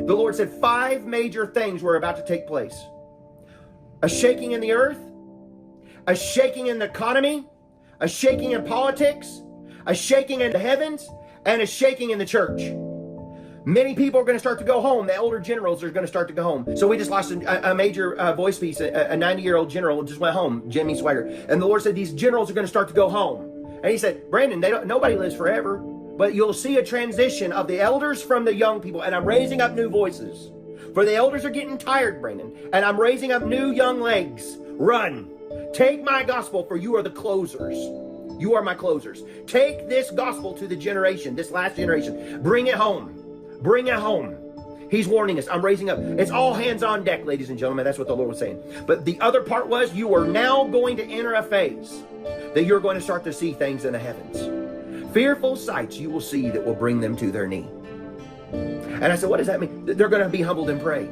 The Lord said 5 major things were about to take place. A shaking in the earth, a shaking in the economy, a shaking in politics, a shaking in the heavens, and a shaking in the church. Many people are going to start to go home. The elder generals are going to start to go home. So we just lost a major voice piece. A 90-year-old general just went home, Jimmy Swaggart. And the Lord said these generals are going to start to go home. And he said, Brandon, nobody lives forever. But you'll see a transition of the elders from the young people. And I'm raising up new voices. For the elders are getting tired, Brandon. And I'm raising up new young legs. Run. Take my gospel, for you are the closers. You are my closers. Take this gospel to the generation, this last generation. Bring it home. Bring it home. He's warning us. I'm raising up. It's all hands on deck, ladies and gentlemen. That's what the Lord was saying. But the other part was you are now going to enter a phase that you're going to start to see things in the heavens. Fearful sights you will see that will bring them to their knee. And I said, what does that mean? They're going to be humbled and pray.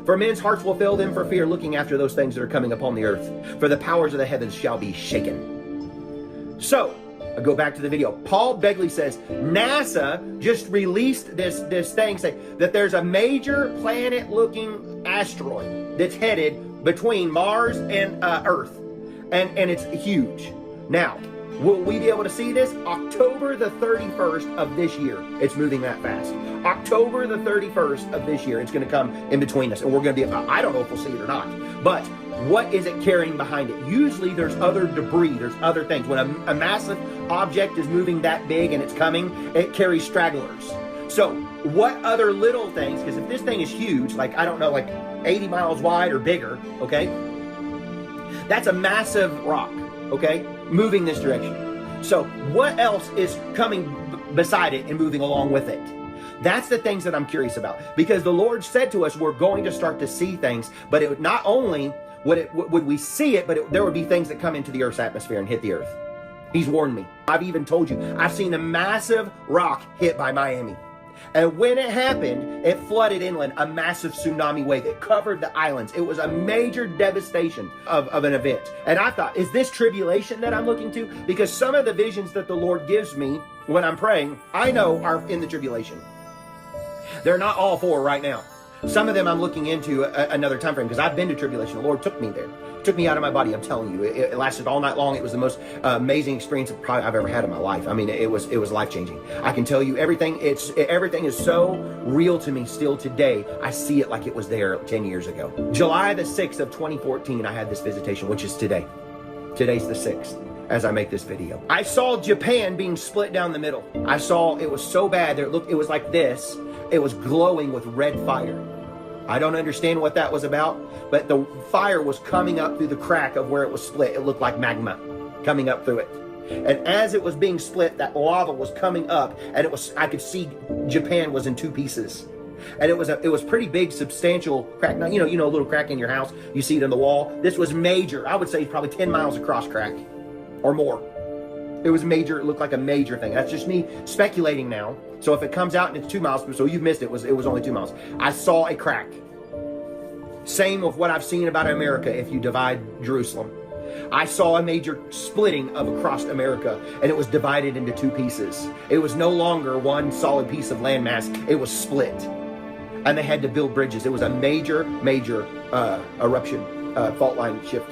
For men's hearts will fail them for fear, looking after those things that are coming upon the earth. For the powers of the heavens shall be shaken. So, I go back to the video. Paul Begley says NASA just released this thing saying that there's a major planet-looking asteroid that's headed between Mars and Earth, and it's huge. Now, will we be able to see this? October the 31st of this year. It's moving that fast. October the 31st of this year, it's going to come in between us, and we're going to be. I don't know if we'll see it or not, but what is it carrying behind it? Usually there's other debris, there's other things. When a massive object is moving that big and it's coming, it carries stragglers. So what other little things, because if this thing is huge, like, I don't know, like 80 miles wide or bigger, okay? That's a massive rock, okay? Moving this direction. So what else is coming beside it and moving along with it? That's the things that I'm curious about. Because the Lord said to us, we're going to start to see things, but it not only would we see it, but there would be things that come into the Earth's atmosphere and hit the Earth. He's warned me. I've even told you, I've seen a massive rock hit by Miami. And when it happened, it flooded inland, a massive tsunami wave. It covered the islands. It was a major devastation of an event. And I thought, is this tribulation that I'm looking to? Because some of the visions that the Lord gives me when I'm praying, I know are in the tribulation. They're not all 4 right now. Some of them I'm looking into another time frame, because I've been to tribulation. The Lord took me there. Took me out of my body, I'm telling you. It lasted all night long. It was the most amazing experience probably I've ever had in my life. I mean, it was life-changing. I can tell you everything. Everything is so real to me still today. I see it like it was there 10 years ago. July the 6th of 2014, I had this visitation, which is today. Today's the 6th. As I make this video, I saw Japan being split down the middle. I saw it was so bad that it was like this. It was glowing with red fire. I don't understand what that was about, but the fire was coming up through the crack of where it was split. It looked like magma coming up through it. And as it was being split, that lava was coming up, and I could see Japan was in 2 pieces. And it was pretty big, substantial crack. Now, you know, a little crack in your house, you see it in the wall. This was major. I would say probably 10 miles across crack or more. It was major. It looked like a major thing. That's just me speculating now. So if it comes out and it's 2 miles, so you've missed it. It was only 2 miles. I saw a crack. Same with what I've seen about America if you divide Jerusalem. I saw a major splitting of across America, and it was divided into 2 pieces. It was no longer one solid piece of landmass. It was split. And they had to build bridges. It was a major eruption, fault line shift.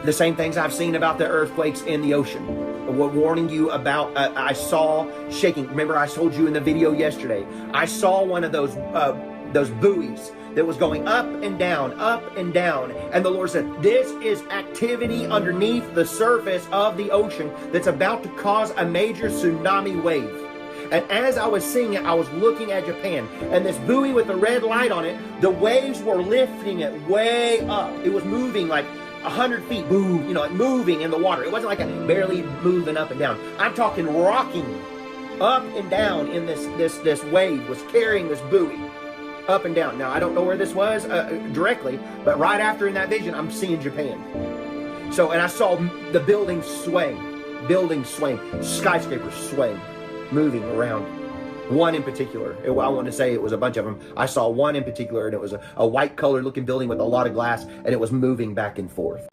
The same things I've seen about the earthquakes in the ocean. Warning you about, I saw shaking. Remember, I told you in the video yesterday, I saw one of those buoys that was going up and down, and the Lord said, this is activity underneath the surface of the ocean that's about to cause a major tsunami wave. And as I was seeing it, I was looking at Japan, and this buoy with the red light on it, the waves were lifting it way up. It was moving like 100 feet, boom, you know, like moving in the water. It wasn't like a barely moving up and down. I'm talking rocking up and down in this wave was carrying this buoy up and down. Now, I don't know where this was directly, but right after in that vision, I'm seeing Japan. So, and I saw the buildings swaying, skyscrapers swaying, moving around. One in particular, I want to say it was a bunch of them. I saw one in particular, and it was a white colored looking building with a lot of glass, and it was moving back and forth.